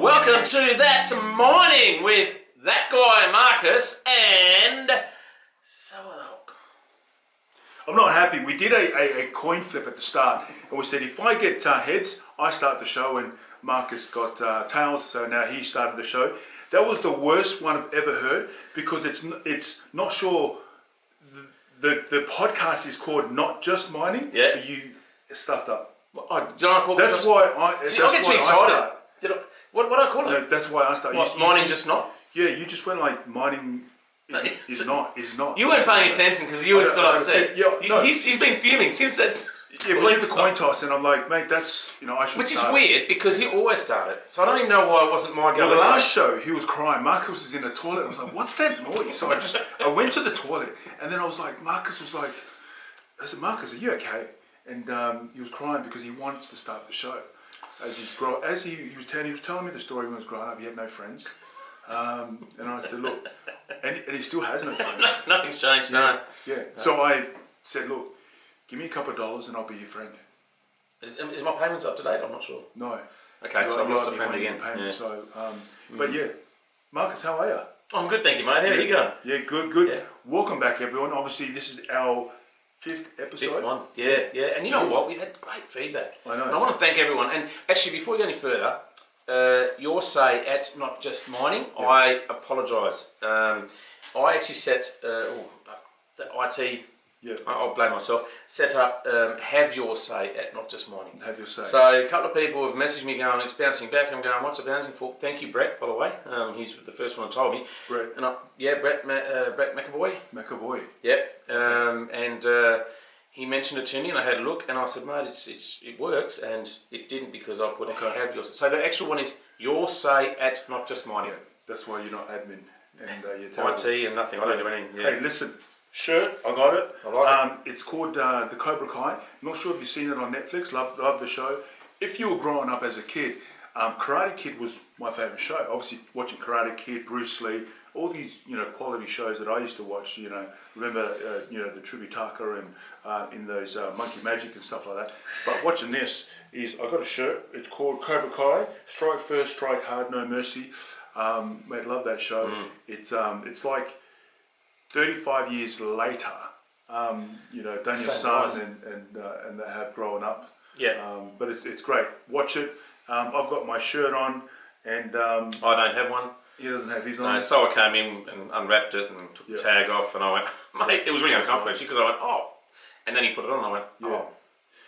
Welcome to That's Mining with that guy Marcus and I'm not happy. We did a coin flip at the start, and we said if I get heads, I start the show, and Marcus got tails, so now he started the show. That was the worst one I've ever heard because it's not sure. The podcast is called Not Just Mining. Yeah. But you stuffed up. That's why I get too excited. What do I call it? No, that's why I started. What, mining just not? Yeah, you just went like mining is not. You weren't paying attention because you were still upset. No. He's been fuming since that. Yeah, we did the coin toss, and I'm like, mate, that's I should. Which start. is weird because he always started. So I don't even know why it wasn't my go. Well, the last show he was crying. Marcus was in the toilet. I was like, what's that noise? So I went to the toilet, and then I was like, Marcus was like, I said, Marcus, are you okay? And he was crying because he wants to start the show. As he was telling me the story when he was growing up, he had no friends. And I said, look, and he still has no friends. Nothing's changed, no. Yeah. So I said, look, give me a couple of dollars and I'll be your friend. Is my payments up to date? I'm not sure. No. Okay, so I've lost a friend again. Yeah. So, but yeah, Marcus, how are you? I'm good, thank you, mate. How are you going? Yeah, good. Yeah. Welcome back, everyone. Obviously, this is our 5th episode. 5th one. Yeah. And you know what? We've had great feedback. I know. And I want to thank everyone. And actually, before we go any further, your say at Not Just Mining, yeah. I apologise. I actually set the IT. Yeah. I'll blame myself. Set up have your say at Not Just Mining. Have your say. So a couple of people have messaged me going, it's bouncing back. I'm going, what's it bouncing for? Thank you, Brett, by the way. He's the first one who told me. Brett. And Brett McAvoy. McAvoy. Yep. And he mentioned it to me, and I had a look, and I said, mate, it works, and it didn't because I put have your say. So the actual one is your say at Not Just Mining. Yeah, that's why you're not admin and you're IT and nothing. I don't do anything. Yeah. Hey, listen. Shirt, I got it. I like it. It's called the Cobra Kai. Not sure if you've seen it on Netflix. Love the show. If you were growing up as a kid, Karate Kid was my favourite show. Obviously, watching Karate Kid, Bruce Lee, all these quality shows that I used to watch. Remember the Tributaka and in those Monkey Magic and stuff like that. But watching this is I got a shirt. It's called Cobra Kai. Strike first, strike hard, no mercy. Mate, love that show. It's like 35 years later, Daniel San and they have grown up. Yeah. But it's great. Watch it. I've got my shirt on, and I don't have one. He doesn't have his on. No, so I came in and unwrapped it and took the tag off, and I went, mate, it was really uncomfortable actually because I went, oh, and then he put it on, and I went, oh.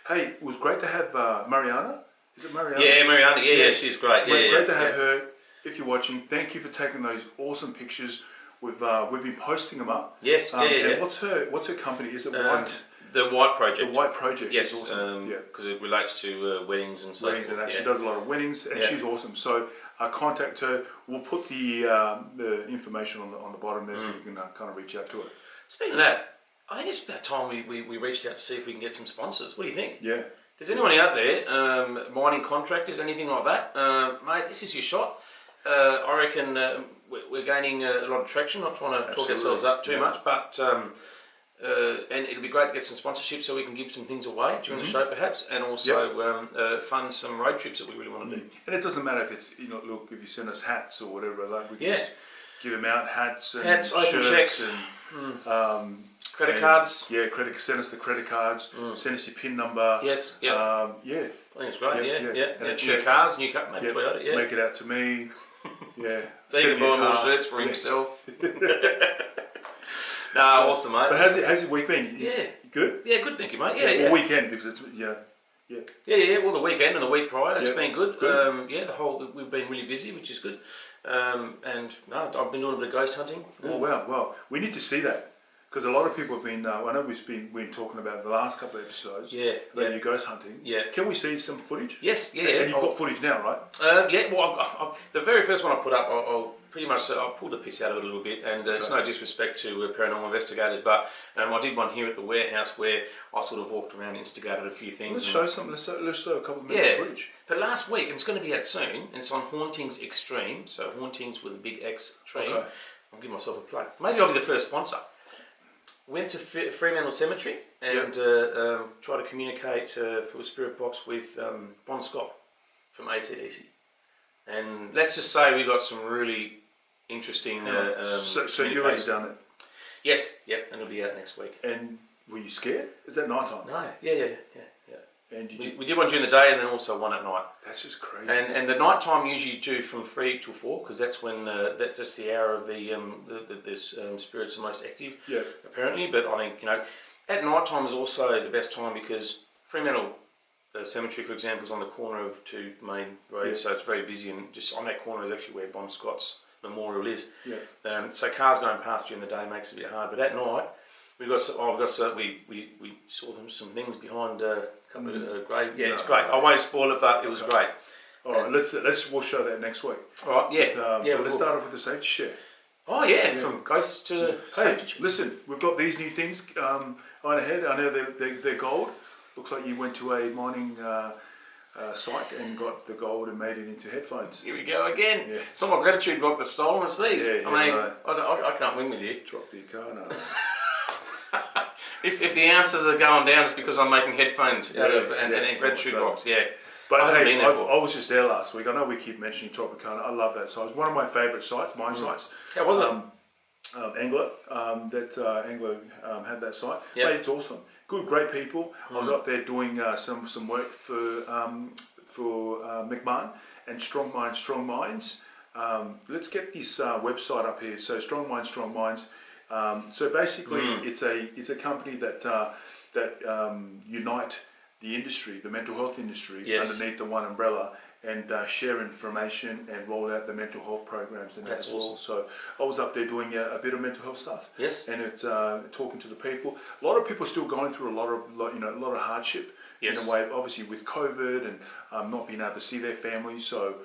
Hey, it was great to have Mariana. Is it Mariana? Yeah, Mariana. Yeah, she's great. Yeah, great to have her. If you're watching, thank you for taking those awesome pictures. We've been posting them up. Yes, And what's her company? Is it White? The White Project. The White Project. Yes, is awesome. because it relates to weddings and so weddings and that. She does a lot of weddings, and she's awesome. So contact her. We'll put the information on the bottom there, so you can kind of reach out to her. Speaking of that, I think it's about time we reached out to see if we can get some sponsors. What do you think? Yeah. If there's anyone out there, mining contractors, anything like that, mate, this is your shot. I reckon we're gaining a lot of traction. Not trying to talk ourselves up too much, but and it'll be great to get some sponsorship so we can give some things away during the show, perhaps, and also fund some road trips that we really want to do. And it doesn't matter if it's look, if you send us hats or whatever, like we can just give them out hats and open checks and credit cards. Yeah, send us the credit cards. Send us your PIN number. Yes. Yeah. I think it's great. Yeah. And a check. New cars, maybe Toyota. Yeah. Make it out to me. Yeah. So you can buy more shirts for himself. Awesome, mate. But how's your week been? Yeah. Good? Yeah, good, thank you, mate. Yeah. All weekend, because it's, Yeah, well, the weekend and the week prior, it's been good. We've been really busy, which is good. And I've been doing a bit of ghost hunting. Oh, wow. We need to see that. Because a lot of people have been, I know we've been talking about the last couple of episodes about your ghost hunting. Yeah. Can we see some footage? Yes, And you've got footage now, right? Well, the very first one I put up, I'll pretty much, I've pulled the piss out of it a little bit, and it's no disrespect to paranormal investigators, but I did one here at the warehouse where I sort of walked around and instigated a few things. Let's show something, let's show a couple of minutes of footage. But last week, and it's going to be out soon, and it's on Hauntings Extreme, so Hauntings with a big X Extreme. Okay. I'll give myself a plug. Maybe I'll be the first sponsor. Went to Fremantle Cemetery and tried to communicate through a spirit box with Bon Scott from AC/DC. And let's just say we got some really interesting. So you've already done it? Yes, yep, and it'll be out next week. And were you scared? Is that night time? No, yeah. And We did one during the day and then also one at night. That's just crazy. And the night time usually do from 3 till 4 because that's when that's the hour of the spirits are most active. Yeah. Apparently, but I think at night time is also the best time because Fremantle Cemetery, for example, is on the corner of two main roads, so it's very busy, and just on that corner is actually where Bon Scott's memorial is. Yeah. So cars going past during the day makes it a bit hard, but at night we saw some things behind a couple of grave. Yeah, it's great. I won't spoil it, but it was great. All right, we'll show that next week. All right, yeah, But let's start off with the safety share. Oh yeah, from ghosts to safety share. Listen, we've got these new things on ahead. I know they're gold. Looks like you went to a mining site and got the gold and made it into headphones. Here we go again. Yeah. It's not my gratitude block that's stolen, it's these. Yeah, I can't win with you. Drop the car, no. If the answers are going down, it's because I'm making headphones out of and gratitude blocks. Yeah. But I was just there last week. I know we keep mentioning Tropicana. I love that site. It's one of my favourite sites, mine sites. How was it? Anglo, Anglo had that site. Yep. Mate, it's awesome. Good, great people. I was up there doing some work for McMahon and Strong Minds. Let's get this website up here. So Strong Minds. So basically, it's a company that unite the industry, the mental health industry, underneath the one umbrella, and share information and roll out the mental health programs. And that's awesome. So I was up there doing a bit of mental health stuff. Yes. And it's talking to the people. A lot of people are still going through a lot of hardship. Yes. In a way, obviously with COVID and not being able to see their families. So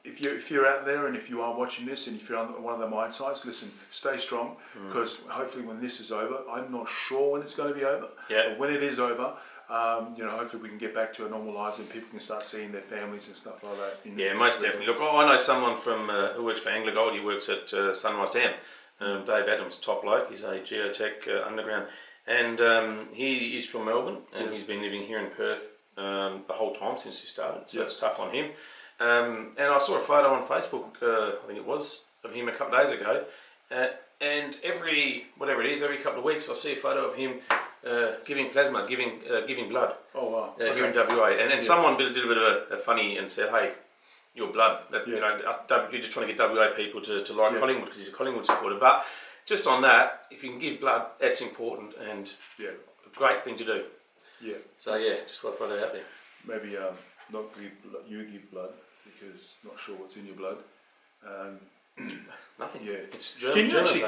if you're out there and if you are watching this and if you're on one of the mine sites, listen, stay strong because hopefully when this is over, I'm not sure when it's going to be over. Yeah. But when it is over, hopefully we can get back to our normal lives and people can start seeing their families and stuff like that. Yeah, most definitely. Look, I know someone from who works for Anglo Gold. He works at Sunrise Dam. Dave Adams, top bloke. He's a geotech underground. And he is from Melbourne, and he's been living here in Perth the whole time since he started, so it's tough on him. And I saw a photo on Facebook, I think it was, of him a couple of days ago, and every couple of weeks I see a photo of him giving plasma, giving blood. Oh wow! Here in WA, and someone did a bit of a funny and said, "Hey, your blood, you're just trying to get WA people to like Collingwood because he's a Collingwood supporter." But just on that, if you can give blood, that's important and a great thing to do. Yeah. So just thought I'd throw that out there. Maybe not you give blood because not sure what's in your blood. Nothing. Yeah. It's can you actually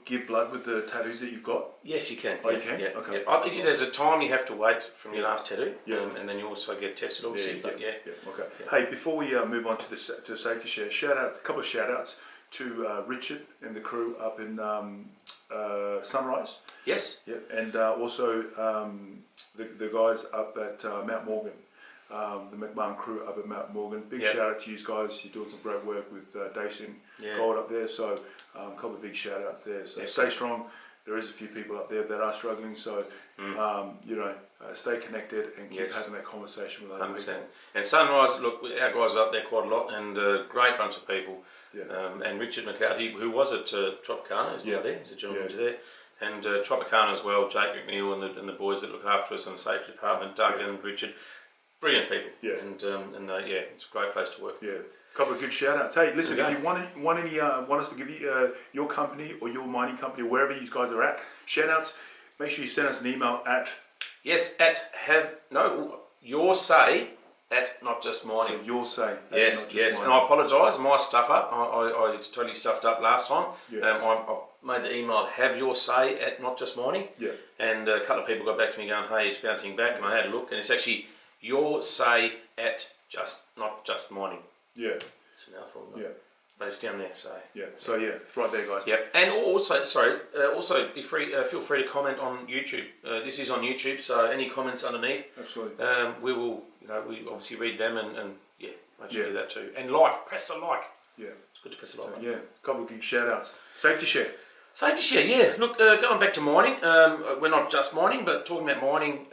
give blood with the tattoos that you've got? Yes, you can. Oh, you can? Yeah. Okay. Yeah. There's a time you have to wait from your last tattoo, and then you also get tested, obviously. Okay. Yeah. Hey, before we move on to the safety share, a couple of shout outs to Richard and the crew up in Sunrise. Yes. Yeah, and also the guys up at Mount Morgan. The McMahon crew up at Mount Morgan. Big shout out to you guys. You're doing some great work with Dacian Gold up there. So a couple of big shout outs there. So stay strong. There is a few people up there that are struggling. So stay connected and keep having that conversation with other 100%. people. And Sunrise, look, our guys are up there quite a lot, and a great bunch of people. Yeah. And Richard McLeod, who was at Tropicana, is now there. He's a gentleman there. And Tropicana as well, Jake McNeil and the boys that look after us in the safety department, Doug and Richard. Brilliant people, it's a great place to work. Yeah, a couple of good shout outs. Hey, listen, if you want us to give you your company or your mining company or wherever you guys are at, shout outs, make sure you send us an email at your say at Not Just Mining. So your say. Yes. And I apologise, my stuff up. I totally stuffed up last time. Yeah. I made the email have your say at Not Just Mining. Yeah. And a couple of people got back to me going, hey, it's bouncing back, and I had a look, and it's actually your say at Not Just Mining. Yeah. It's a mouthful. But it's down there, so. Yeah. So it's right there, guys. Yep. And also be free. Feel free to comment on YouTube. This is on YouTube, so any comments underneath. Absolutely. We will. We obviously read them and make sure you do that too. And press the like. Yeah. It's good to press the like. So, a couple of good shout outs. Safety share. Safety share. Yeah. Look, going back to mining. We're not just mining, but talking about mining.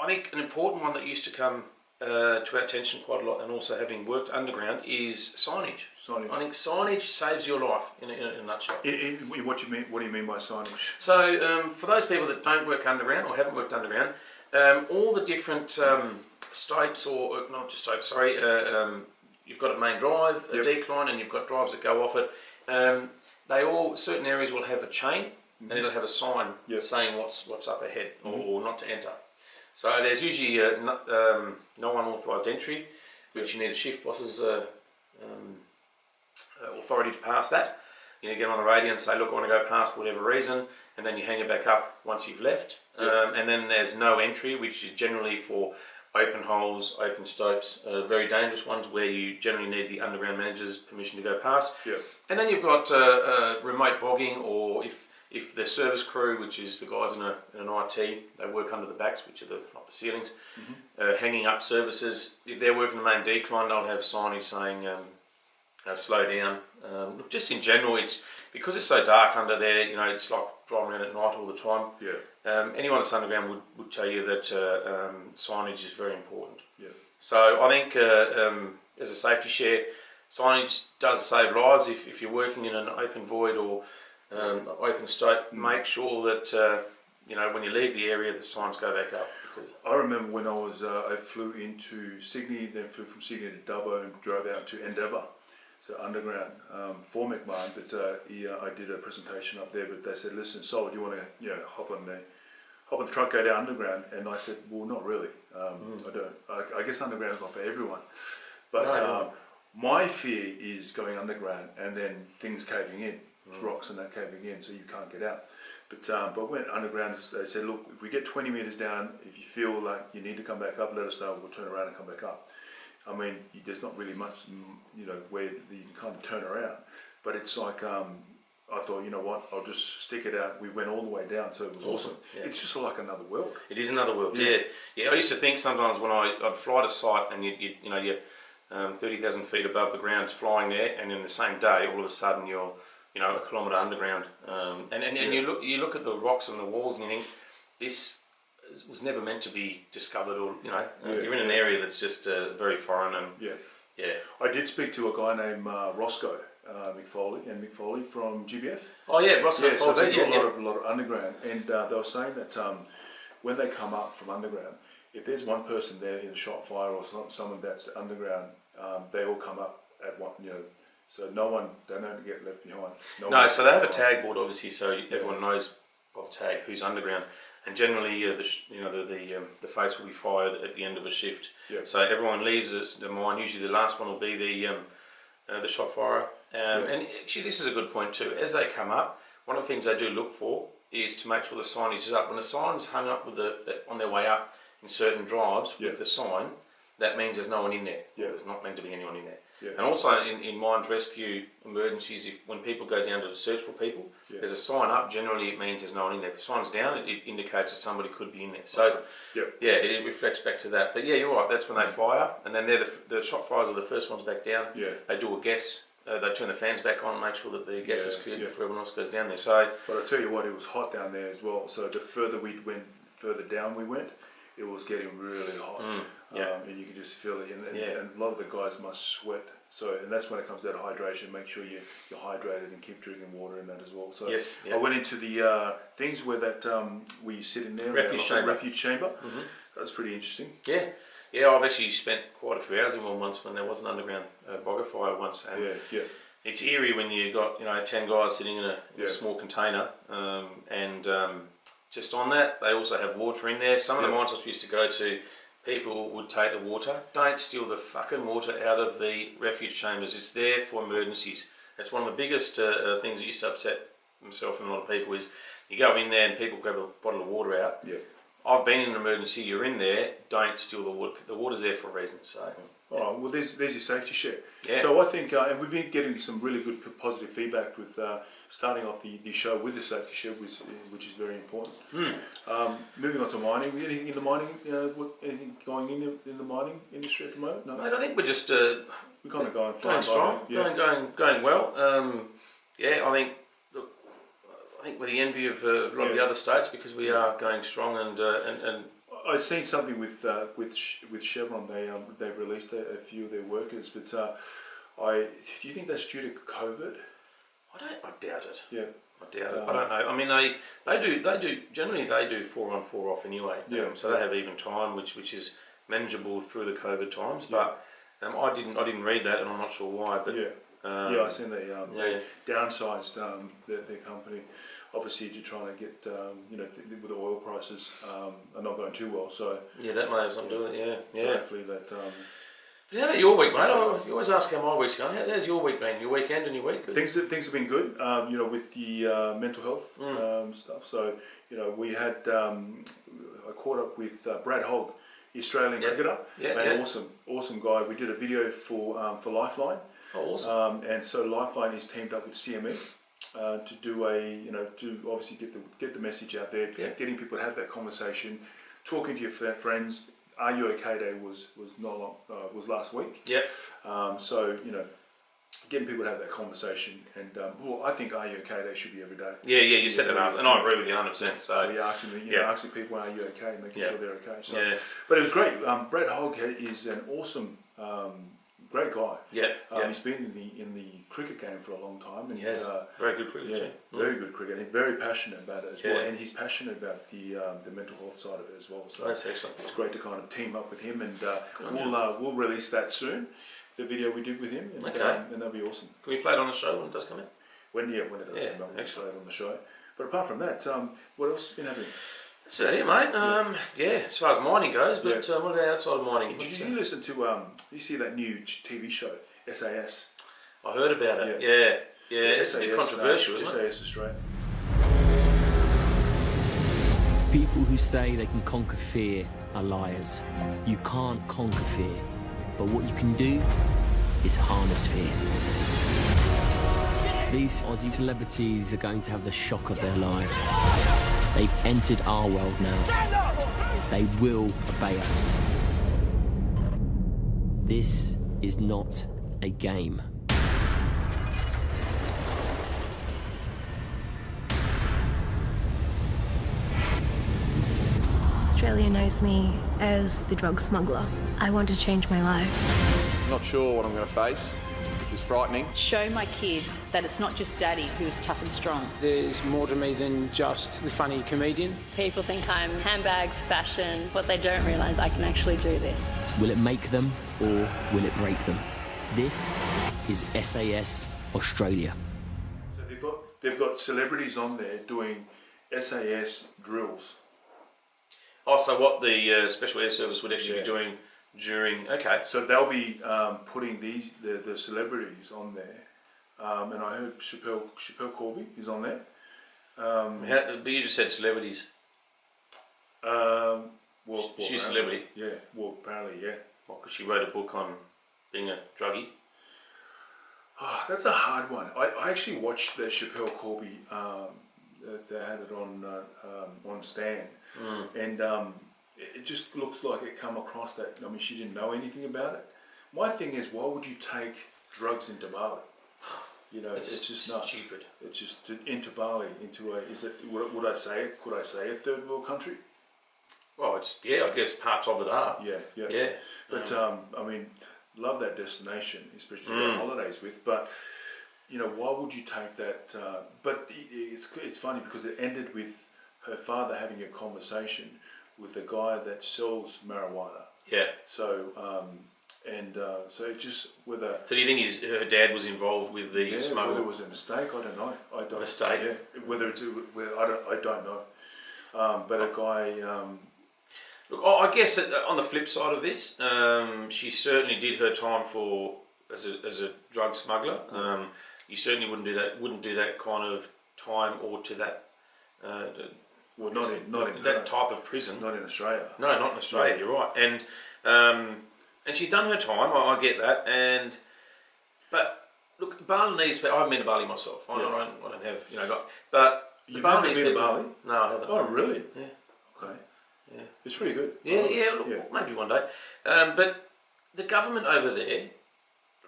I think an important one that used to come to our attention quite a lot, and also having worked underground, is signage. Signage. I think signage saves your life in a nutshell. In what you mean? What do you mean by signage? So for those people that don't work underground or haven't worked underground, all the different stopes, or not just stopes, sorry, you've got a main drive, a decline, and you've got drives that go off it. They all, certain areas will have a chain, and it'll have a sign saying what's up ahead, or not to enter. So there's usually no unauthorised entry, which you need a shift boss's authority to pass that. You get on the radio and say, look, I want to go past for whatever reason, and then you hang it back up once you've left. And then there's no entry, which is generally for open holes, open stopes, very dangerous ones where you generally need the underground manager's permission to go past. And then you've got remote bogging, or if the service crew, which is the guys in an IT, they work under the backs, which are not the ceilings, hanging up services. If they're working the main decline, they'll have signage saying slow down. Look, just in general, it's because it's so dark under there. It's like driving around at night all the time. Anyone that's underground would tell you that signage is very important. So I think as a safety share, signage does save lives. If you're working in an open void or open stope, make sure that when you leave the area, the signs go back up. I remember when I flew into Sydney, then flew from Sydney to Dubbo and drove out to Endeavour, so underground for McMahon. But I did a presentation up there. But they said, "Listen, Sol, do you want to hop on the truck, go down underground?" And I said, "Well, not really. I don't. I guess underground is not for everyone." But my fear is going underground and then things caving in. Rocks and that caving in, so you can't get out. But when underground, they said, look, if we get 20 metres down, if you feel like you need to come back up, let us know. We'll turn around and come back up. I mean, there's not really much, where you can kind of turn around. But it's like, I thought, you know what, I'll just stick it out. We went all the way down, so it was awesome. It's just like another world. It is another world. Yeah. I used to think sometimes when I'd fly to site and you're 30,000 feet above the ground, flying there, and in the same day, all of a sudden you're a kilometre underground, and you look at the rocks and the walls and you think, this was never meant to be discovered, or you're in an area that's just very foreign. And I did speak to a guy named Roscoe McFoley from GBF. Oh yeah, Roscoe. So they do a lot of underground, and they were saying that when they come up from underground, if there's one person there in a shot fire or someone that's underground, they all come up at one. So they don't get left behind. No, so they have a tag board, obviously, so everyone knows by the tag who's underground. And generally, the face will be fired at the end of a shift. So everyone leaves the mine. Usually, the last one will be the shot firer. And actually, this is a good point too. As they come up, one of the things they do look for is to make sure the signage is up. When the sign's hung up on their way up in certain drives with the sign, that means there's no one in there. There's not meant to be anyone in there. And also in mines rescue emergencies, when people go down to search for people, there's a sign up. Generally, it means there's no one in there. If the sign's down, it indicates that somebody could be in there. So it reflects back to that. But you're right. That's when they fire, and then the shot fires are the first ones back down. They do a guess. They turn the fans back on, make sure that the gas is cleared before everyone else goes down there. So, but I tell you what, it was hot down there as well. So the further down we went, it was getting really hot. And you could just feel it. And a lot of the guys must sweat. So, and that's when it comes down to hydration. Make sure you're hydrated and keep drinking water and that as well. So I went into the things where you sit in there. Refuge chamber. That's pretty interesting. Yeah, I've actually spent quite a few hours in one once when there was an underground bogger fire once. And it's eerie when you got 10 guys sitting in a small container, and just on that they also have water in there. Some of the mines I used to go to, people would take the water. Don't steal the fucking water out of the refuge chambers. It's there for emergencies. That's one of the biggest things that used to upset myself and a lot of people is you go in there and people grab a bottle of water out. I've been in an emergency, you're in there, don't steal the water. The water's there for a reason. So. All right, well, there's your safety share. So I think, and we've been getting some really good positive feedback with starting off the show with the safety share, which is very important. Moving on to mining, anything in the mining, anything going in the mining industry at the moment? No, mate, I think we're just we're kind of going strong, going well. I think we're the envy of a lot of the other states because we are going strong, and I've seen something with Chevron. They've released a few of their workers, but do you think that's due to COVID? I doubt it. Yeah. I doubt it. I don't know. I mean, they do generally they do 4 on 4 off anyway. Yeah. So they have even time, which is manageable through the COVID times. But I didn't read that, and I'm not sure why. But I've seen they downsized their company, obviously to try and get with the oil prices are not going too well. So that may have something to do with it. Yeah. So hopefully that. But how about your week, mate? You always ask how my week's going. How's your week been? Your weekend and your week? Good? Things have been good. With the mental health stuff. So we had I caught up with Brad Hogg, the Australian cricketer. Awesome guy. We did a video for Lifeline. Oh, awesome. And so Lifeline is teamed up with CME to do to obviously get the message out there, getting people to have that conversation, talking to your friends. Are You OK Day was was last week. So getting people to have that conversation, and I think Are You OK Day should be every day. You said that, and I agree with you 100%. So asking people, are you okay, making sure they're okay. So, but it was great. Brad Hogg is an awesome. Great guy. He's been in the cricket game for a long time. And very good cricket. Very good cricket. And very passionate about it as well. And he's passionate about the mental health side of it as well. So that's excellent. It's great to kind of team up with him, and we'll release that soon. The video we did with him, and that'll be awesome. Can we play it on the show when it does come out? When it does come out, we'll play it on the show. But apart from that, what else has been happening? That's about it, mate. As far as mining goes, but what about outside of mining? Did you listen to, you see that new TV show, SAS? I heard about it, yeah. It's a bit controversial, isn't it? SAS Australia. People who say they can conquer fear are liars. You can't conquer fear, but what you can do is harness fear. These Aussie celebrities are going to have the shock of their lives. They've entered our world now. They will obey us. This is not a game. Australia knows me as the drug smuggler. I want to change my life. Not sure what I'm going to face. It's frightening. Show my kids that it's not just Daddy who's tough and strong. There's more to me than just the funny comedian. People think I'm handbags, fashion. What they don't realise, I can actually do this. Will it make them or will it break them? This is SAS Australia. So they've got celebrities on there doing SAS drills. Oh, so what the Special Air Service would actually be doing during... Okay. So they'll be putting the celebrities on there. And I heard Chappelle Corby is on there. But you just said celebrities. She's a celebrity. Yeah, well, apparently, yeah. Well, because she wrote a book on being a druggie. Oh, that's a hard one. I actually watched the Chappelle Corby. They had it on Stan, and it just looks like it come across that. I mean, she didn't know anything about it. My thing is, why would you take drugs into Bali? It's just nuts. Stupid. It's just into Bali, into a. Is it? Would I say? Could I say a third world country? Well, I guess parts of it are. Yeah. But I mean, love that destination, especially to go on holidays with. But why would you take that? But it's funny because it ended with her father having a conversation with a guy that sells marijuana. Yeah. So so it just whether. So do you think her dad was involved with the smuggling? Whether it was a mistake, I don't know. A mistake. Yeah. Whether I don't know. But a guy. Look, I guess on the flip side of this, she certainly did her time as a drug smuggler. You certainly wouldn't do that kind of time or to that. Not in that type of prison. Not in Australia. No, not in Australia. You're right, and she's done her time. I get that, but look, Balinese people. I haven't been to Bali myself. I don't have but you've never been to Bali? No, I haven't. Oh, really? Yeah. Okay. Yeah. It's pretty good. Yeah. Look, maybe one day. But the government over there,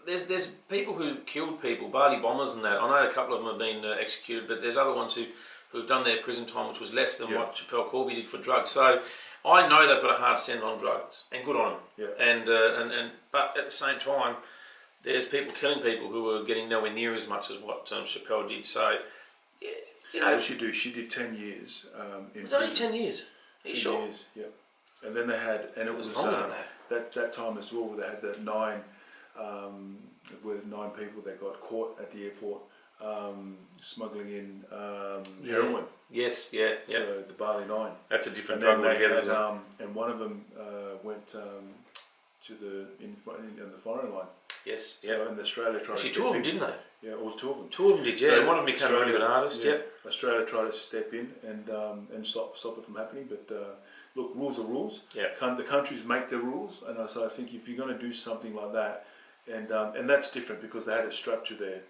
there's people who killed people, Bali bombers and that. I know a couple of them have been executed, but there's other ones who've done their prison time, which was less than what Chappelle Corby did for drugs. So I know they've got a hard stand on drugs, and good on them. Yeah. And but at the same time, there's people killing people who are getting nowhere near as much as what Chappelle did. So, yeah, you know, What she do? She did 10 years. In it was only prison. 10 years. Are you 10 sure? years, yeah. And then they had, and it was longer than that time as well. They had that 9 people that got caught at the airport smuggling in heroin. Yes, yeah. So the Bali 9. That's a different And drug then they altogether, had, isn't it? and one of them went to the in the foreign line. Yes, So yeah. and Australia tried Actually, to two step of them, in. didn't they? Yeah, it was 2 of them. 2 of them did, yeah. So One of them became a really good artist, yeah. yeah. Australia tried to step in and stop it from happening, but look, rules are rules. Yeah. The countries make their rules, and so I think if you're going to do something like that, and that's different because they had it strapped to their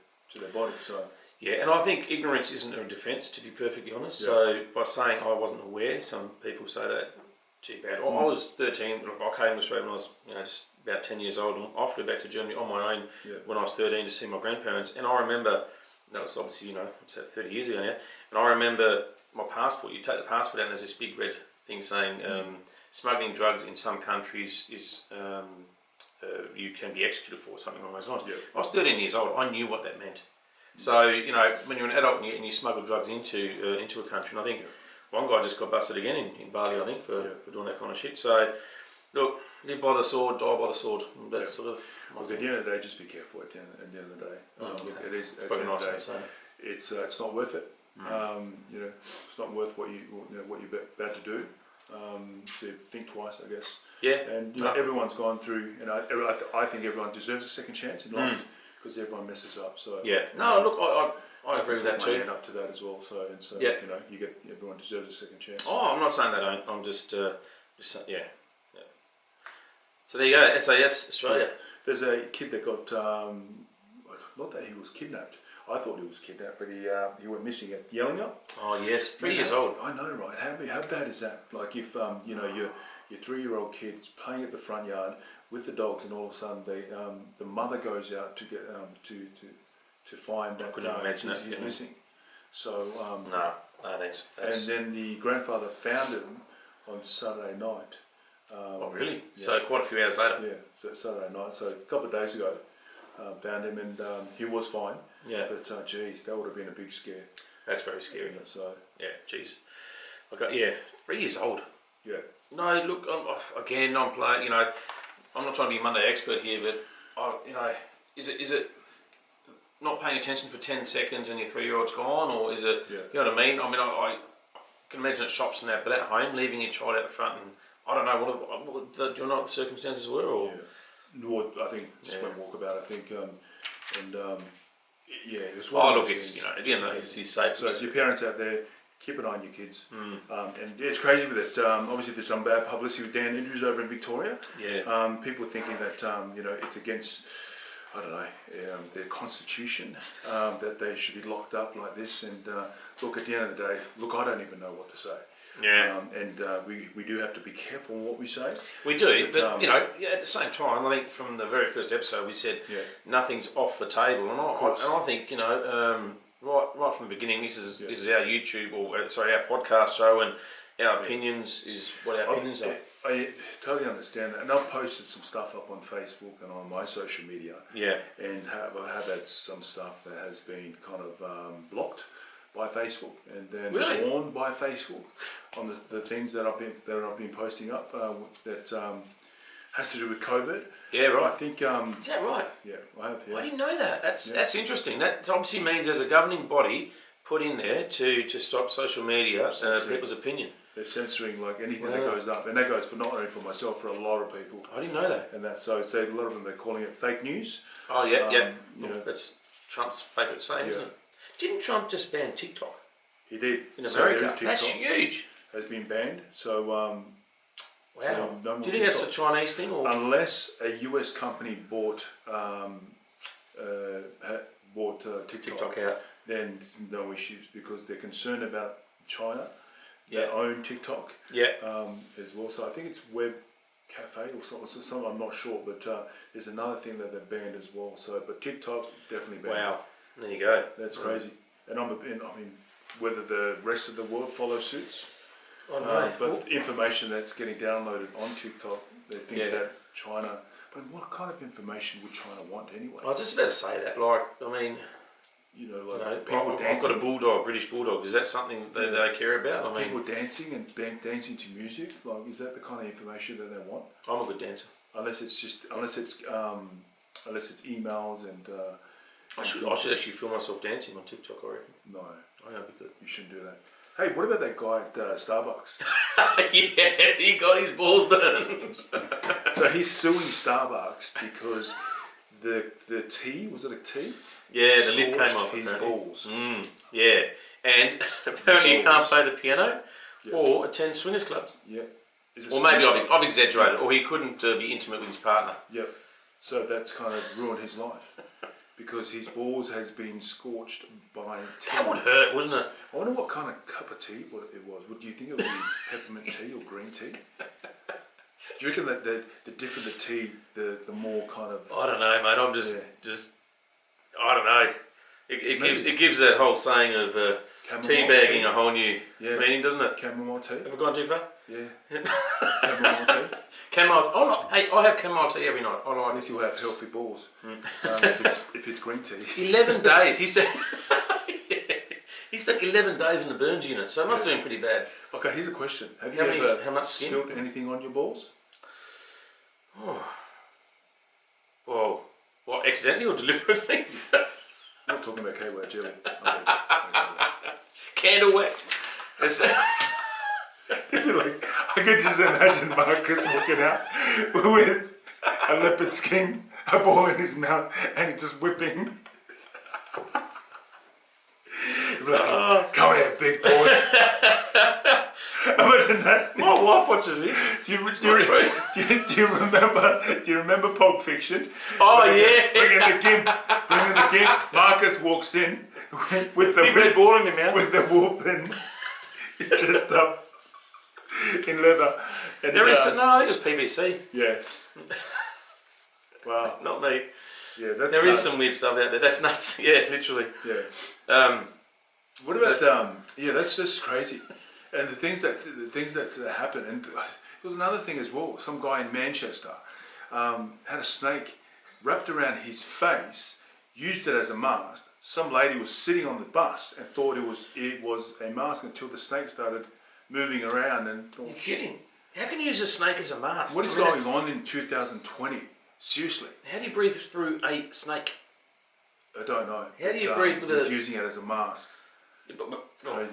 body. So Yeah, and I think ignorance isn't a defence, to be perfectly honest. Yeah. So by saying I wasn't aware, some people say that too bad. I was 13. Look, I came to Australia when I was, just about 10 years old, and I flew back to Germany on my own when I was 13 to see my grandparents. And I remember, that was obviously, it's 30 years ago now, and I remember my passport. You take the passport out, and there's this big red thing saying smuggling drugs in some countries is you can be executed for, something along those lines. Yeah. I was 13 years old. I knew what that meant. So, when you're an adult and you smuggle drugs into a country, and I think one guy just got busted again in Bali, I think, for doing that kind of shit. So, look, live by the sword, die by the sword. That's sort of... Because at the end of the day, just be careful at the end of the day. Look, it is, at the Probably end of nice the to day, say. it's not worth it. It's not worth what you're about to do. To think twice, I guess. Yeah. And everyone's gone through, I think everyone deserves a second chance in life because everyone messes up. So Yeah. No, look, I agree with that my too. hand up to that as well. So Yeah. everyone deserves a second chance. Oh, I'm not saying they don't. I'm just yeah. So there you go, SAS Australia. There's a kid that got, not that he was kidnapped. I thought he was kidnapped, but he went missing at Yellingup. Oh yes, 3 years old. I know, right? How bad is that? Like if your 3-year-old kid's playing at the front yard with the dogs, and all of a sudden the mother goes out to get to find that Couldn't imagine he's that missing. So No, thanks. and then the grandfather found him on Saturday night. Oh really? Yeah. So quite a few hours later. Yeah, so Saturday night. So a couple of days ago, found him, and he was fine. Yeah. But geez, that would have been a big scare. That's very scary. So Yeah, jeez. 3 years old. yeah. No, look, I'm playing. I'm not trying to be a Monday expert here, but is it not paying attention for 10 seconds and your 3-year-old's gone, or is it? Yeah. You know what I mean? I mean, I can imagine at shops and that, but at home, leaving your child out the front, and I don't know do you know what the circumstances were, or? Yeah. No, I think just went walkabout. I think it's one of Oh, look, those it's things. again, he's safe. So if your parents out there, keep an eye on your kids. And it's crazy with it. Obviously, there's some bad publicity with Dan Andrews over in Victoria. Yeah. People thinking that it's against, I don't know, their constitution, that they should be locked up like this. And look, at the end of the day, I don't even know what to say. Yeah. We do have to be careful in what we say. We do, but at the same time, I think from the very first episode we said nothing's off the table, and I think right from the beginning, this is our YouTube our podcast show, and our opinions is what our opinions are. I totally understand that, and I've posted some stuff up on Facebook and on my social media. Yeah. And I have had some stuff that has been kind of blocked by Facebook, and then warned by Facebook on the things that I've been posting up that has to do with COVID. Yeah, right. I think. Is that right? Yeah, I have. Yeah. I didn't know that. That's interesting. That obviously means there's a governing body put in there to stop social media, people's opinion. They're censoring like anything that goes up, and that goes for not only for myself, for a lot of people. I didn't know that. And that's so a lot of them they're calling it fake news. Oh yeah, yeah. Know, that's Trump's favourite saying, isn't it? Didn't Trump just ban TikTok? He did. In America. So that's huge. Has been banned. So wow. So no more Do you think that's a Chinese thing, or unless a US company bought TikTok out, then no issues because they're concerned about China. They own TikTok. As well. So I think it's Web Cafe or something. I'm not sure, but there's another thing that they've banned as well. So, but TikTok definitely banned. Wow. There you go. That's crazy. And I mean, whether the rest of the world follows suits. I know. But information that's getting downloaded on TikTok, they think that China. But what kind of information would China want anyway? I was just about to say that. Like, I mean, people dancing. I've got a bulldog, British bulldog. Is that something that they care about? I mean, people dancing and dancing to music. Like, is that the kind of information that they want? I'm a good dancer. Unless it's emails and. I should actually film myself dancing on TikTok. I reckon. No, I know, it'd be good. You shouldn't do that. Hey, what about that guy at Starbucks? Yes, he got his balls burned. So he's suing Starbucks because the tea, was it a tea? Yeah, the lid came off. His balls. Yeah, and apparently he can't play the piano or attend swingers clubs. Yeah. Or maybe I've exaggerated, or he couldn't be intimate with his partner. Yep. So that's kind of ruined his life because his balls has been scorched by tea. That would hurt, wouldn't it? I wonder what kind of cup of tea it was. Do you think it would be peppermint tea or green tea? Do you reckon that the different the tea, the more kind of... I don't know, mate. I'm just I don't know. It gives that whole saying of teabagging a whole new meaning, doesn't it? Chamomile tea. Have I gone too far? Yeah. Chamomile tea. Chamomile. Hey, I have chamomile tea every night. I like Unless it. you'll have healthy balls. If it's green tea. 11 days. He spent 11 days in the burns unit, so it must have been pretty bad. Okay, here's a question. Have you ever how much skin? spilled anything on your balls? Oh. Well, accidentally or deliberately? I'm not talking about K-word jelly. Candle wax. I could just imagine Marcus walking out with a leopard skin, a ball in his mouth, and he's just whipping. Like, come here, big boy. Imagine that. My wife watches this. Do you remember Pulp Fiction? Oh yeah. Bringing the gimp. Marcus walks in with the red ball in his mouth. with the whoop, and he's dressed up in leather. And, There is I think it was PVC. Yeah. Wow. Not me. Yeah, that's There is nuts. some weird stuff out there. That's nuts. Yeah, literally. Yeah. What about that's just crazy. And the things that happen, and there was another thing as well. Some guy in Manchester had a snake wrapped around his face, used it as a mask. Some lady was sitting on the bus and thought it was a mask until the snake started moving around and thought, You're kidding? How can you use a snake as a mask? what is going on in 2020? Seriously, How do you breathe through a snake? I don't know. How do you breathe with using it as a mask? But, Crazy.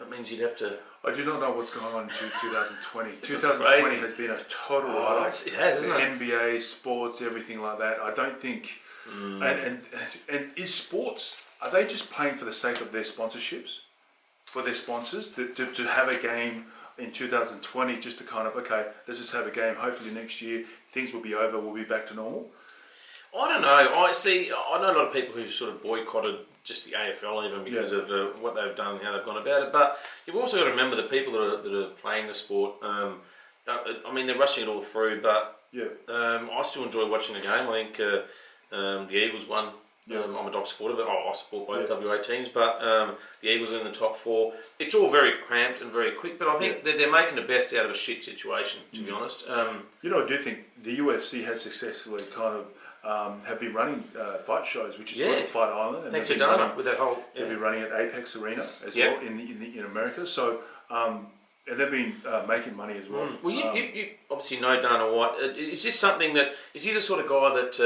that means you'd have to. I do not know what's going on in 2020. This is 2020 crazy. has been a total write-off. It has, isn't it? NBA, sports, everything like that. I don't think. And is sports? Are they just playing for the sake of their sponsorships, for their sponsors to have a game in 2020 just to kind of let's just have a game. Hopefully next year things will be over. We'll be back to normal. I don't know. I know a lot of people who sort of boycotted just the AFL even because of what they've done and how they've gone about it. But you've also got to remember the people that are playing the sport. I mean, they're rushing it all through, but I still enjoy watching the game. I think the Eagles won. I'm a dog supporter, but I support both WA teams. But the Eagles are in the top 4. It's all very cramped and very quick, but I think that they're making the best out of a shit situation, to be honest. I do think the UFC has successfully kind of have been running fight shows, which is called Fight Island. And thanks to Dana with that whole. They'll be running at Apex Arena as well in America. So and they've been making money as well. Well, you obviously know Dana White. Is this something that is he the sort of guy that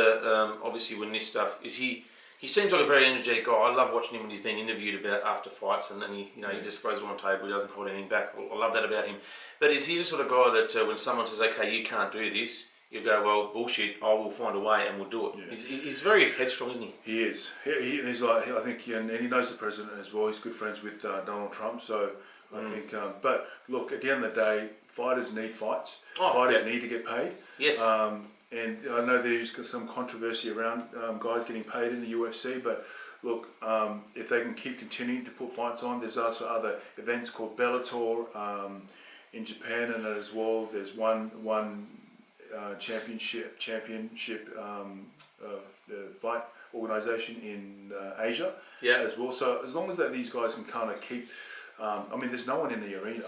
obviously when this stuff is he? He seems like a very energetic guy. I love watching him when he's being interviewed about after fights, and then he just throws it on the table. He doesn't hold anything back. I love that about him. But is he the sort of guy that when someone says, "Okay, you can't do this," you go, "Well, bullshit. I will find a way, and we'll do it." Yeah. He's very headstrong, isn't he? He is. He's like I think, and he knows the president as well. He's good friends with Donald Trump, so I think. But look, at the end of the day, fighters need fights. Fighters need to get paid. Yes. And I know there's some controversy around guys getting paid in the UFC, but look, if they can keep continuing to put fights on, there's also other events called Bellator in Japan, and as well there's one championship of the fight organisation in Asia as well. So as long as these guys can kind of keep, I mean, there's no one in the arena.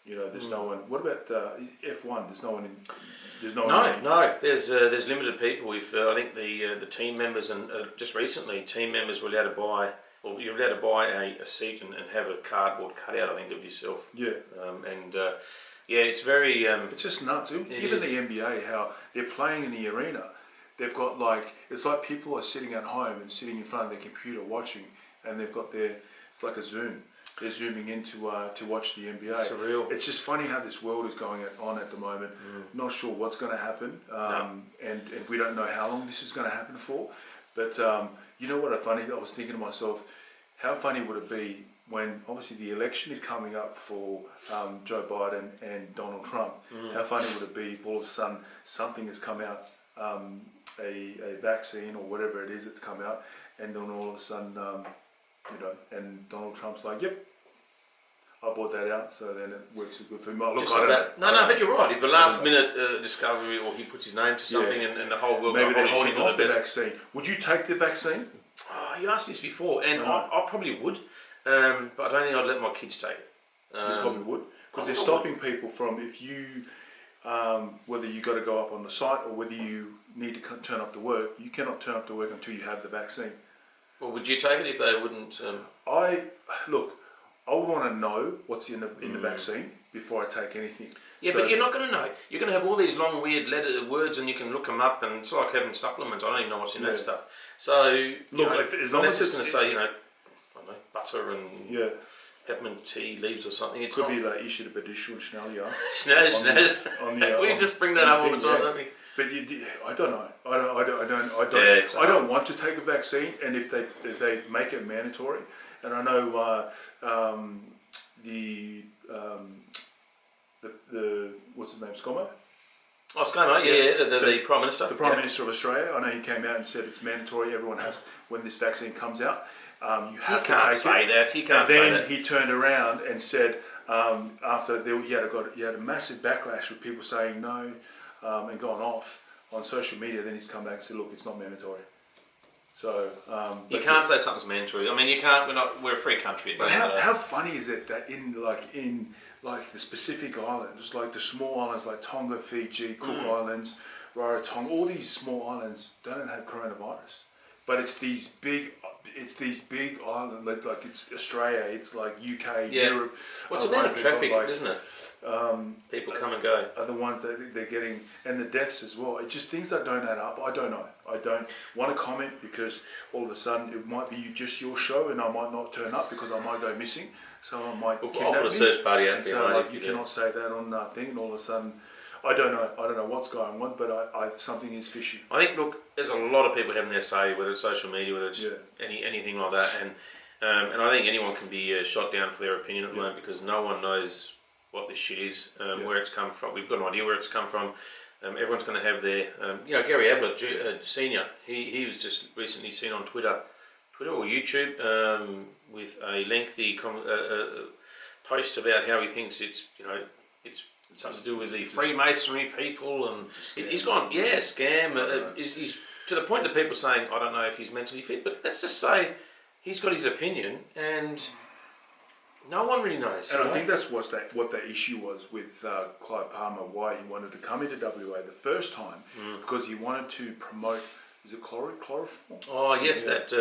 You know, there's no one. What about F1? There's no one in. There's no No, one. no. There's limited people. If I think the team members and just recently team members were allowed to buy, or you're allowed to buy a seat and have a cardboard cutout, I think, of yourself. Yeah. Yeah, it's very. It's just nuts. Even the NBA, how they're playing in the arena, they've got like it's like people are sitting at home and sitting in front of their computer watching, and they've got it's like a Zoom. They're zooming in to watch the NBA. It's surreal. It's just funny how this world is going on at the moment. Not sure what's going to happen, and we don't know how long this is going to happen for. But you know what? Funny, I was thinking to myself, how funny would it be when obviously the election is coming up for Joe Biden and Donald Trump? How funny would it be if all of a sudden something has come out, a vaccine or whatever it is that's come out, and then all of a sudden, and Donald Trump's like, yep, I bought that out, so then it works good for me. Look, just like that. No, but you're right. If a last minute discovery, or he puts his name to something, and the whole world maybe they're holding holding off the vaccine. Would you take the vaccine? Oh, you asked me this before, and I probably would, but I don't think I'd let my kids take it. You probably would, because they're stopping people from whether you got to go up on the site or whether you need to turn up to work. You cannot turn up to work until you have the vaccine. Well, would you take it if they wouldn't? I would want to know what's in the vaccine before I take anything. Yeah, but you're not going to know. You're going to have all these long, weird words, and you can look them up, and it's like having supplements. I don't even know what's in that stuff. So, look, as long as it's going to say, I don't know, butter and peppermint tea leaves or something. It could be like issued a bedicial schnell, yeah. Schnell. We just bring that up all the time, don't we? But I don't know. I don't want to take a vaccine, and if they make it mandatory, and I know the what's his name, ScoMo? Oh, ScoMo, the Prime Minister. The Prime Minister of Australia. I know he came out and said it's mandatory. Everyone has, when this vaccine comes out, you have to take it. He can't say that. Then he turned around and said after he had a massive backlash with people saying no. And gone off on social media, then he's come back and said, "Look, it's not mandatory." So you can't say something's mandatory. I mean, you can't. We're a free country. But how funny is it that in the Pacific Islands, like the small islands like Tonga, Fiji, Cook Islands, Rarotonga, all these small islands don't have coronavirus, but it's these big islands like it's Australia, it's like UK, Europe. What's the amount of traffic, isn't it? People come and go. Are the ones that they're getting, and the deaths as well. It's just things that don't add up. I don't know. I don't want to comment because all of a sudden it might be just your show, and I might not turn up because I might go missing. Someone might kidnap me. I'll put a search party out for you. You cannot say that on that thing, and all of a sudden, I don't know what's going on, but something is fishy. I think there's a lot of people having their say, whether it's social media, whether it's anything like that, and I think anyone can be shot down for their opinion at the moment because no one knows what this shit is, where it's come from. We've got an idea where it's come from. Everyone's going to have their, Gary Ablett Senior. He was just recently seen on Twitter or YouTube with a lengthy post about how he thinks it's something to do with the Freemasonry people, and he's gone scam. He's to the point that people are saying I don't know if he's mentally fit, but let's just say he's got his opinion and. No one really knows. And I think that's what the issue was with Clive Palmer, why he wanted to come into WA the first time, because he wanted to promote, is it chloroform? Oh yes, that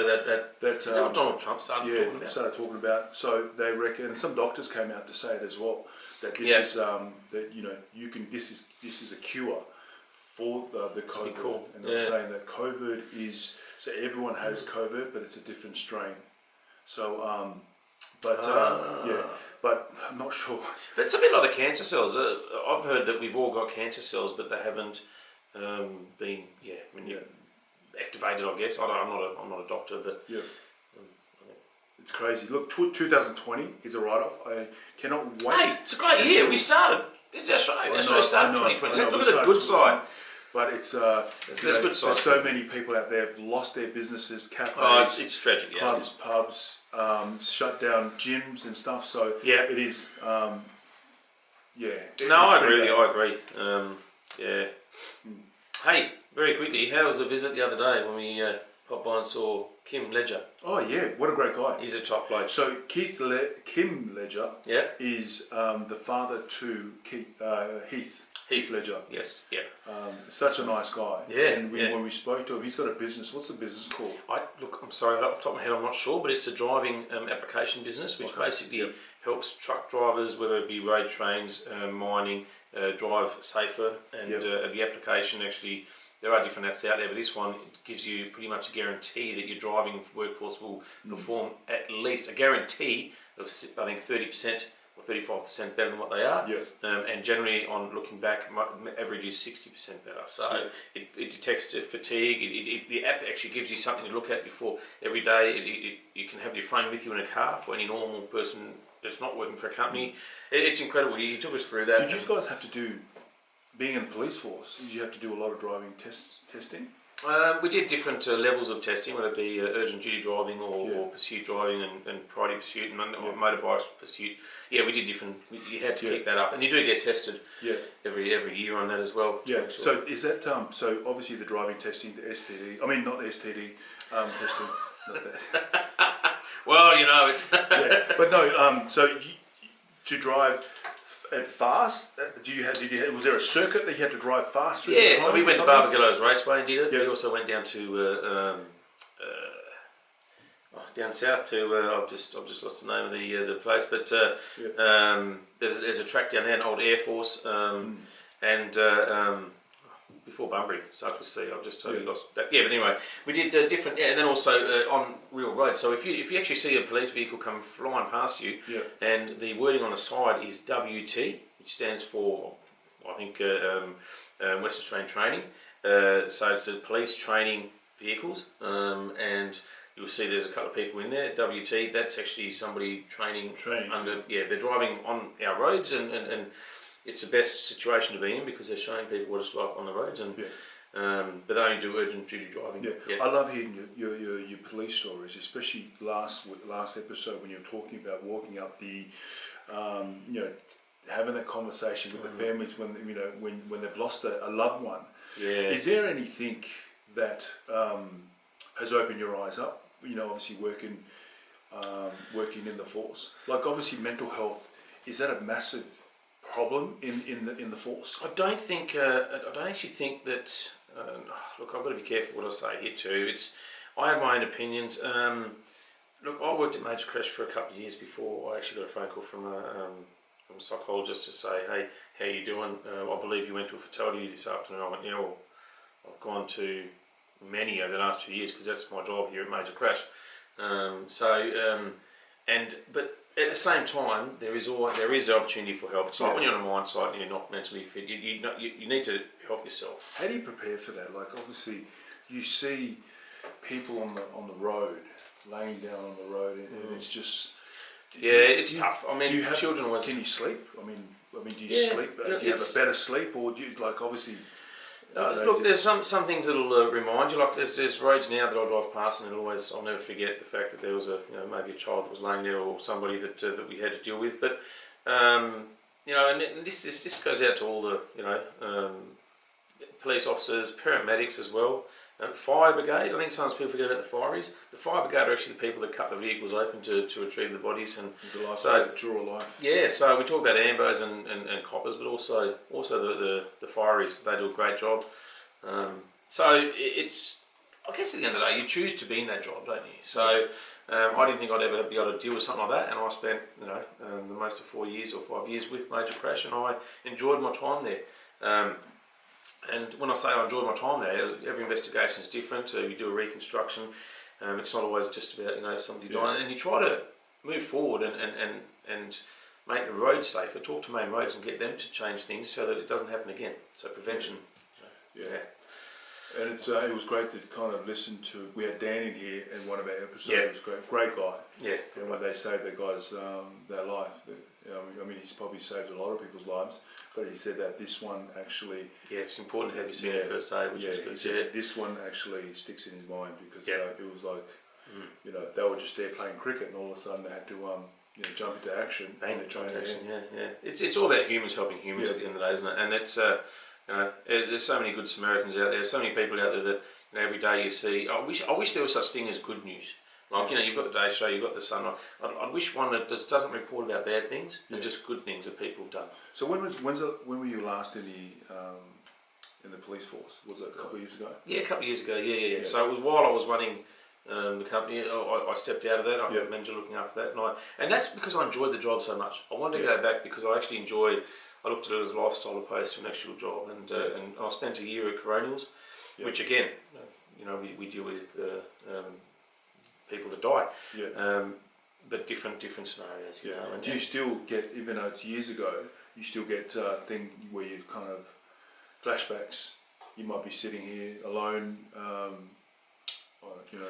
what Donald Trump started talking about. So they reckon, and some doctors came out to say it as well, that this is this is a cure for the COVID. Cool. And they're saying that COVID is, so everyone has COVID, but it's a different strain. So but I'm not sure. But it's a bit like the cancer cells. I've heard that we've all got cancer cells, but they haven't been activated. I guess I'm not a doctor, but it's crazy. Look, 2020 is a write-off. I cannot wait. Hey, it's a great year. We started. This is our show. Our show started 2020. Look at the good side. But it's there's so many people out there have lost their businesses, cafes, it's tragic. Clubs, pubs, shut down gyms and stuff. So it is. I agree with you. I agree. Hey, very quickly, how was the visit the other day when we popped by and saw Kim Ledger. Oh yeah, what a great guy. He's a top bloke. So Kim Ledger Yeah. is the father to Heath Ledger. Yes. Yeah. Such a nice guy. Yeah, And when we spoke to him, he's got a business. What's the business called? I'm sorry, off the top of my head, I'm not sure, but it's a driving application business, which basically helps truck drivers, whether it be road trains, mining, drive safer, and the application actually. There are different apps out there, but this one gives you pretty much a guarantee that your driving workforce will perform at least a guarantee of, I think, 30% or 35% better than what they are. And generally, on looking back, average is 60% better. So it detects fatigue. The app actually gives you something to look at before every day. You can have your phone with you in a car for any normal person that's not working for a company. It's incredible. He took us through that. Did you guys have to do? Being in the police force, did you have to do a lot of driving testing? We did different levels of testing, whether it be urgent duty driving or pursuit driving and priority pursuit and motorbike pursuit. Yeah, we did different. You had to keep that up, and you do get tested every year on that as well. Yeah. Sure. So is that so? Obviously, the driving testing, the STD. I mean, not the STD testing. Not that. Well, you know, it's. But no. So to drive. And fast? Was there a circuit that you had to drive fast through? Yeah, so we went to Barbagallows Raceway and did it. We also went down to down south to I've just lost the name of the place, but there's a track down there, an old Air Force, and before Bunbury starts with C. I've just totally lost that. Yeah, but anyway, we did different. Yeah, and then also on real roads. So if you actually see a police vehicle come flying past you, and the wording on the side is WT, which stands for I think West Australian Training. So it's a police training vehicles, and you'll see there's a couple of people in there. WT, that's actually somebody training under. Yeah, they're driving on our roads and it's the best situation to be in because they're showing people what it's like on the roads, and but they only do urgent duty driving. I love hearing your police stories, especially last episode when you were talking about walking up the, having that conversation with the families when they've lost a loved one. Is there anything that has opened your eyes up? Obviously working in the force, like obviously mental health. Is that a massive problem in the force? I don't actually think that. Look, I've got to be careful what I say here too. I have my own opinions. Look, I worked at Major Crash for a couple of years before I actually got a phone call from a psychologist to say, "Hey, how you doing? I believe you went to a fatality this afternoon." I went, I've gone to many over the last 2 years because that's my job here at Major Crash. But at the same time, there is the opportunity for help. It's like when you're on a mine site and you're not mentally fit. You need to help yourself. How do you prepare for that? Like obviously, you see people on the road, laying down on the road, and it's just it's tough. I mean, children always. Can you sleep? I mean, do you sleep? Do you have a better sleep, or do you obviously? Look, there's some things that'll remind you. Like there's roads now that I drive past, and I'll never forget the fact that there was maybe a child that was laying there, or somebody that we had to deal with. But and this goes out to all the police officers, paramedics as well. Fire brigade. I think sometimes people forget about the fireys. The fire brigade are actually the people that cut the vehicles open to retrieve the bodies and draw life. Yeah, so we talk about ambos and coppers, but also the fireys. They do a great job. So it's, I guess at the end of the day, you choose to be in that job, don't you? So I didn't think I'd ever be able to deal with something like that, and I spent the most of 4 years or 5 years with Major Crash, and I enjoyed my time there. And when I say I enjoyed my time there, every investigation is different. You do a reconstruction. It's not always just about somebody dying, and you try to move forward and make the roads safer. Talk to Main Roads and get them to change things so that it doesn't happen again. So prevention. And it was great to kind of listen to. We had Dan in here in one of our episodes. It was great guy. And when they saved the guys their life. I mean, he's probably saved a lot of people's lives, but he said that this one actually... Yeah, it's important to have you seen it first aid, which is good. This one actually sticks in his mind because it was like, they were just there playing cricket and all of a sudden they had to jump into action. It's all about humans helping humans at the end of the day, isn't it? And it's, there's so many good Samaritans out there, so many people out there that And every day you see, I wish there was such thing as good news. Like, you know, you've got the Day Show, you've got the Sunrise. I wish one that doesn't report about bad things and just good things that people have done. So when were you last in the police force? Was it a couple of years ago? Yeah, a couple of years ago. Yeah. So it was while I was running the company. I stepped out of that. I manager looking after that, and that's because I enjoyed the job so much. I wanted to go back because I actually enjoyed. I looked at it as a lifestyle opposed to an actual job, and I spent a year at Coronials, which again, you know, we deal with people that die, but different scenarios. You know, and do you still get, even though it's years ago, you still get thing where you've kind of flashbacks? You might be sitting here alone, you know,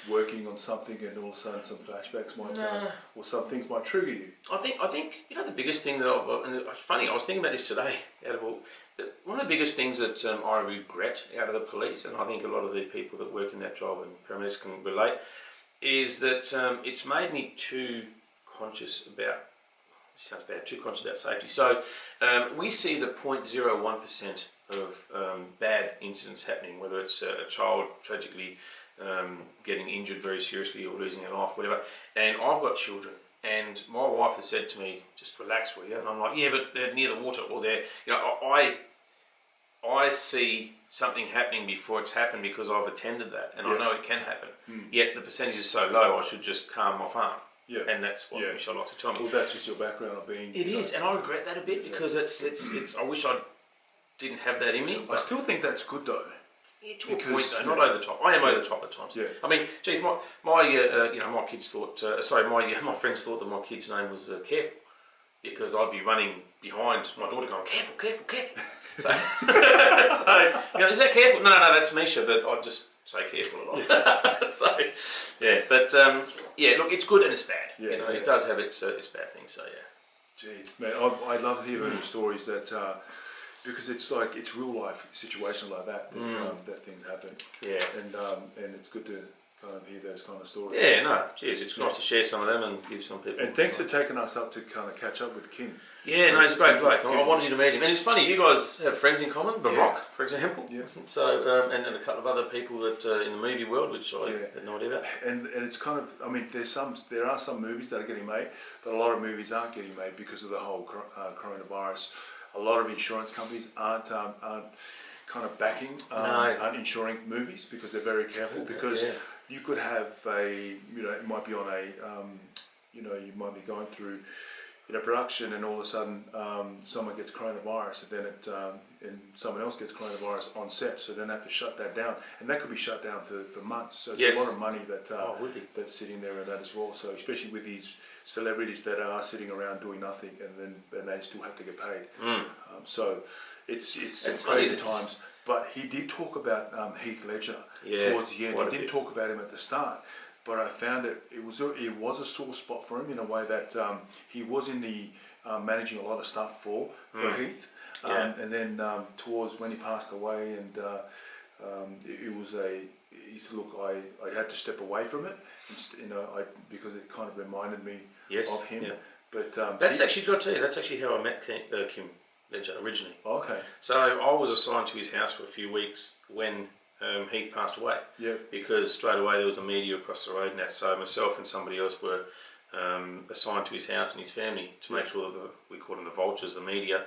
working on something, and all of a sudden some flashbacks might or some things might trigger you. I think you know the biggest thing that and it's funny, I was thinking about this today. One of the biggest things that I regret out of the police, and I think a lot of the people that work in that job and paramedics can relate, is that it's made me too conscious about. Sounds bad. Too conscious about safety. So we see the 0.01% of bad incidents happening, whether it's a child tragically getting injured very seriously or losing a life, whatever. And I've got children, and my wife has said to me, "Just relax, will you?" And I'm like, "Yeah, but they're near the water, or they're, you know, I see something happening before it's happened because I've attended that, and I know it can happen. Yet the percentage is so low, I should just calm my farm." Yeah. And that's what Michelle likes to tell me. Well, that's just your background of being... It is, and I regret that a bit because it's I wish I didn't have that in me. I still think that's good though. Yeah, to a point though, not over the top. I am over the top at times. Yeah. I mean, geez, my kids thought, my friends thought that my kid's name was Careful, because I'd be running behind my daughter going, "Careful, careful, careful." So, you know, is that Careful? No, that's Misha, but I'd just say Careful a lot. So, yeah, but look, it's good and it's bad. Yeah, you know, it does have its bad things. So yeah. Jeez, man, I love hearing stories that because it's like it's real life situations like that that things happen. Yeah, and it's good to kind of hear those kind of stories. Yeah, no, cheers. It's nice to share some of them and give some people. And thanks for taking us up to kind of catch up with Kim. Yeah, no, he's a great bloke. I wanted you to meet him, and it's funny. You guys have friends in common, The Rock, for example. Yeah. So, and a couple of other people that in the movie world, which I had no idea about. And it's kind of, I mean, there are some movies that are getting made, but a lot of movies aren't getting made because of the whole coronavirus. A lot of insurance companies aren't kind of backing, aren't insuring movies because they're very careful. Because you could have it might be on you might be going through, production, and all of a sudden someone gets coronavirus, and then and someone else gets coronavirus on set, so then they have to shut that down, and that could be shut down for months. So it's a lot of money that's sitting there in that as well. So especially with these celebrities that are sitting around doing nothing, and they still have to get paid. So it's crazy times. But he did talk about Heath Ledger towards the end. He didn't talk about him at the start, but I found that it was a sore spot for him in a way that he was in the managing a lot of stuff for Heath, and then towards when he passed away, and it was he said, "Look, I had to step away from it, because it kind of reminded me of him." Yeah. But that's actually, got to tell you, that's actually how I met Kim Ledger originally. Okay. So I was assigned to his house for a few weeks when Heath passed away. Yeah. Because straight away there was a media across the road and that. So myself and somebody else were assigned to his house and his family to make sure that we call them the vultures, the media,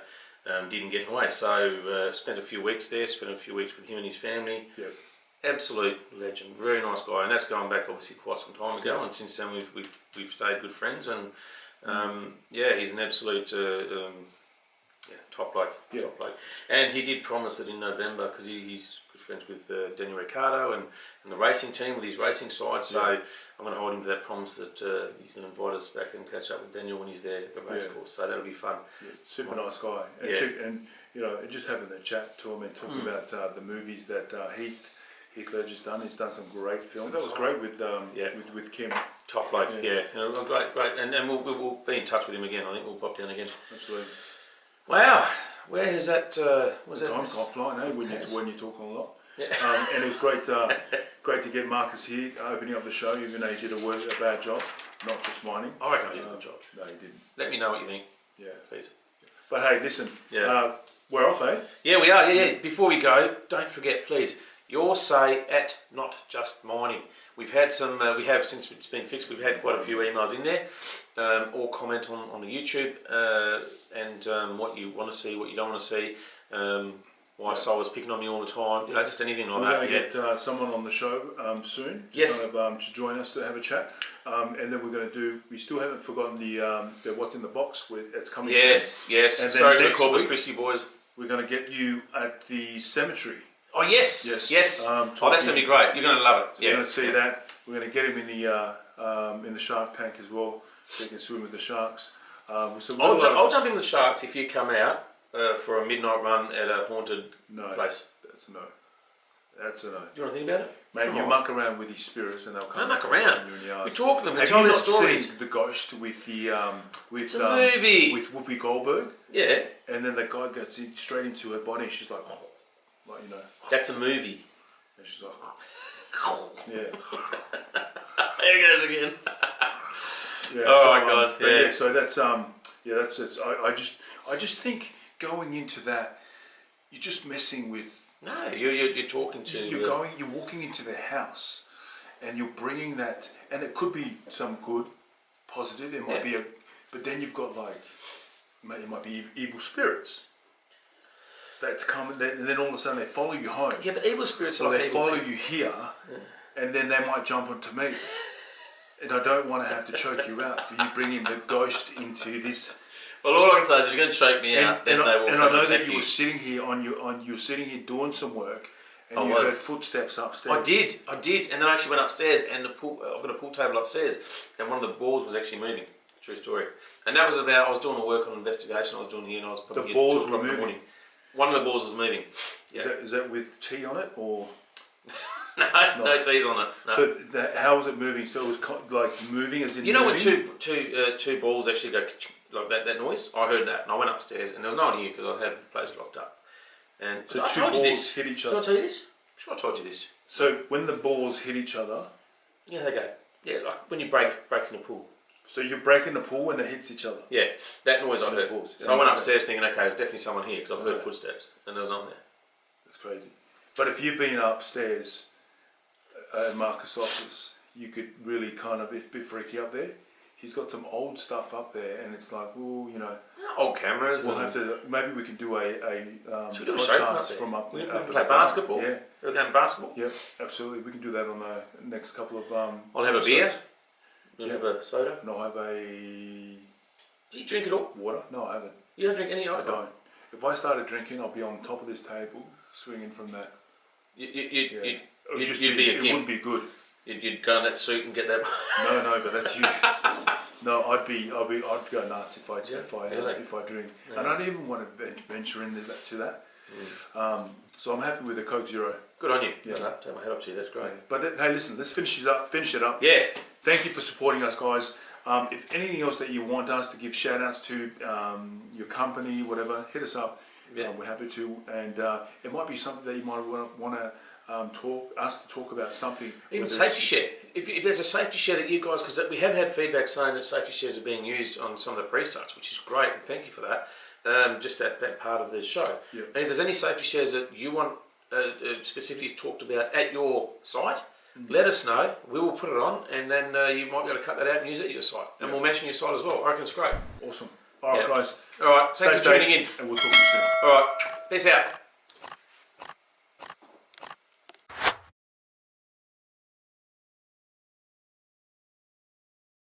didn't get in the way. So spent a few weeks there. Spent a few weeks with him and his family. Yeah. Absolute legend, very nice guy, and that's going back obviously quite some time ago. And since then we've stayed good friends, and he's an absolute. Top bloke, top bloke. And he did promise that in November, because he's good friends with Daniel Ricciardo and the racing team with his racing side, so I'm going to hold him to that promise that he's going to invite us back and catch up with Daniel when he's there at the race course, so that'll be fun. Yeah, super nice guy. And just having the chat to him and talking about the movies that Heath Ledger's done. He's done some great films. So that was great with Kim. Top bloke, great. And we'll be in touch with him again. I think we'll pop down again. Absolutely. Wow, where has that? Was that time can't fly, no? When you're talking a lot. Yeah. And it was great to get Marcus here, opening up the show, even though he did a bad job, not just mining. I reckon he did a good job. No, he didn't. Let me know what you think. Yeah, please. But hey, listen. Yeah. We're off, eh? Yeah, we are. Yeah. Before we go, don't forget, please. Your say at Not Just Mining. We've had some, since it's been fixed, we've had quite a few emails in there. Or comment on the YouTube and what you want to see, what you don't want to see. Why Sol was picking on me all the time, just anything like that. We're going to get someone on the show soon to join us to have a chat. And then we're going to do, we still haven't forgotten the What's in the Box. It's coming soon. Yes. And sorry to the next Corpus week, Christi boys. We're going to get you at the cemetery. Oh, yes. That's going to be great. You're going to love it. So you're going to see that. We're going to get him in the shark tank as well, so you can swim with the sharks. I'll jump in with the sharks if you come out for a midnight run at a haunted place. That's a no. That's a no. Do you want to think about it? Mate, you muck around with these spirits and they'll come. I muck around. We talk to them. Have tell you their not stories. seen The Ghost with the it's a movie with Whoopi Goldberg? Yeah. And then the guy gets straight into her body and she's like That's a movie. And she's like, yeah. There it goes again. Yeah. All right, guys. Yeah. So that's it. I just think going into that, you're just messing with. No, you're talking to. You're walking into their house, and you're bringing that, and it could be some good, positive. It might be but then you've got it might be evil spirits. That's coming, and then all of a sudden they follow you home. Yeah, but evil spirits are like they follow you here, and then they might jump onto me. And I don't want to have to choke you out for you bringing the ghost into this. Well, all I can say is if you're going to choke me out, then they will. And I know that you were sitting here you're sitting here doing some work, and you heard footsteps upstairs. I did, and then I actually went upstairs, and I've got a pool table upstairs, and one of the balls was actually moving. True story. And that was I was doing the work on investigation. I was doing and I was probably the balls were moving. One of the balls was moving. Yeah. Is that with tea on it or? No teas on it. No. So how was it moving? So it was like moving as in when two balls actually go like that noise? I heard that and I went upstairs and there was no one here because I had the place locked up. And so I two told you balls this. hit each Did other. I tell you this? I'm sure I told you this. So when the balls hit each other. Yeah, they go. Yeah, like when you break in the pool. So you're breaking the pool when it hits each other? Yeah, that noise I heard. So I went upstairs thinking, okay, there's definitely someone here because I've heard footsteps and there was none there. That's crazy. But if you've been upstairs at Marcus' office, you could really kind of, it's a bit freaky up there. He's got some old stuff up there and it's like, well, old cameras. We'll have to, maybe we can do a should we do a podcast from up there. We can play basketball. Yeah. We're going basketball. Yep, absolutely. We can do that on the next couple of I'll have a beer. You'll have a soda? And I'll have a... Do you drink it all? Water? No, I haven't. You don't drink any alcohol? I don't. If I started drinking, I'll be on top of this table, swinging from that. You'd be a It king. wouldn't be good. You'd go in that suit and get that... No, but that's you. No, I'd go nuts if I drink. Yeah. And I don't even want to venture into that. So I'm happy with the Coke Zero. Good on you. Yeah. Take my head off to you. That's great. Yeah. But hey, listen, let's finish it up. Yeah. Thank you for supporting us, guys. If anything else that you want us to give shout outs to, your company, whatever, hit us up. Yeah. We're happy to. And it might be something that you might want to talk about something. Even safety share. If there's a safety share that you guys, because we have had feedback saying that safety shares are being used on some of the pre-starts, which is great, and thank you for that. Just that part of the show. Yeah. And if there's any safety shares that you want specifically talked about at your site, let us know. We will put it on, and then you might be able to cut that out and use it at your site. And we'll mention your site as well. I reckon it's great. Awesome. All right, guys. All right. Thanks for tuning in. And we'll talk to you soon. All right. Peace out.